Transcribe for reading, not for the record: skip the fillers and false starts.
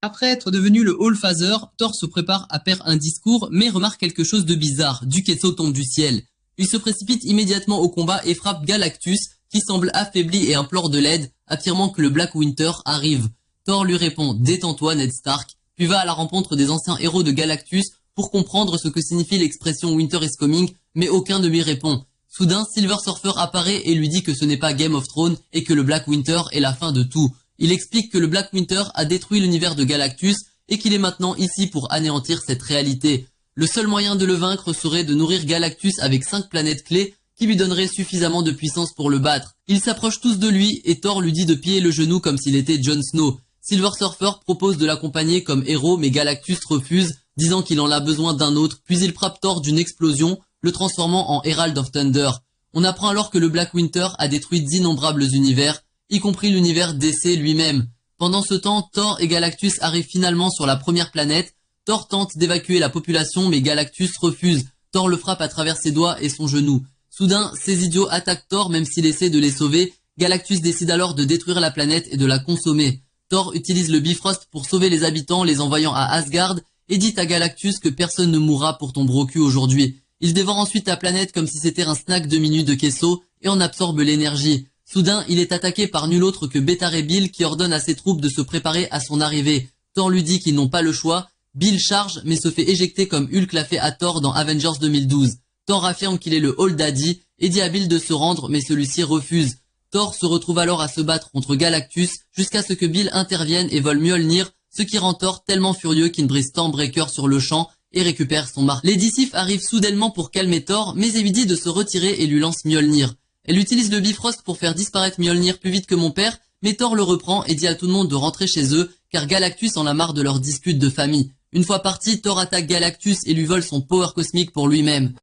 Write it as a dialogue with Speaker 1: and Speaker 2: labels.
Speaker 1: Après être devenu le All-Father, Thor se prépare à faire un discours, mais remarque quelque chose de bizarre. Du Queso tombe du ciel. Il se précipite immédiatement au combat et frappe Galactus, qui semble affaibli et implore de l'aide, affirmant que le Black Winter arrive. Thor lui répond « Détends-toi, Ned Stark », puis va à la rencontre des anciens héros de Galactus pour comprendre ce que signifie l'expression « Winter is coming », mais aucun ne lui répond. Soudain, Silver Surfer apparaît et lui dit que ce n'est pas Game of Thrones et que le Black Winter est la fin de tout. Il explique que le Black Winter a détruit l'univers de Galactus et qu'il est maintenant ici pour anéantir cette réalité. Le seul moyen de le vaincre serait de nourrir Galactus avec 5 planètes clés qui lui donneraient suffisamment de puissance pour le battre. Ils s'approchent tous de lui et Thor lui dit de piller le genou comme s'il était Jon Snow. Silver Surfer propose de l'accompagner comme héros mais Galactus refuse, disant qu'il en a besoin d'un autre, puis il frappe Thor d'une explosion, le transformant en Herald of Thunder. On apprend alors que le Black Winter a détruit d'innombrables univers, y compris l'univers DC lui-même. Pendant ce temps, Thor et Galactus arrivent finalement sur la première planète. Thor tente d'évacuer la population mais Galactus refuse. Thor le frappe à travers ses doigts et son genou. Soudain, ces idiots attaquent Thor même s'il essaie de les sauver. Galactus décide alors de détruire la planète et de la consommer. Thor utilise le Bifrost pour sauver les habitants, les envoyant à Asgard, et dit à Galactus que personne ne mourra pour ton brocu aujourd'hui. Il dévore ensuite la planète comme si c'était un snack demi-nu de Queso et en absorbe l'énergie. Soudain, il est attaqué par nul autre que Beta Ray Bill qui ordonne à ses troupes de se préparer à son arrivée. Thor lui dit qu'ils n'ont pas le choix. Bill charge mais se fait éjecter comme Hulk l'a fait à Thor dans Avengers 2012. Thor affirme qu'il est le All Daddy et dit à Bill de se rendre mais celui-ci refuse. Thor se retrouve alors à se battre contre Galactus jusqu'à ce que Bill intervienne et vole Mjolnir, ce qui rend Thor tellement furieux qu'il brise Stormbreaker sur le champ et récupère son marteau. Lady Sif arrive soudainement pour calmer Thor mais elle lui dit de se retirer et lui lance Mjolnir. Elle utilise le Bifrost pour faire disparaître Mjolnir plus vite que mon père, mais Thor le reprend et dit à tout le monde de rentrer chez eux, car Galactus en a marre de leurs disputes de famille. Une fois parti, Thor attaque Galactus et lui vole son power cosmique pour lui-même.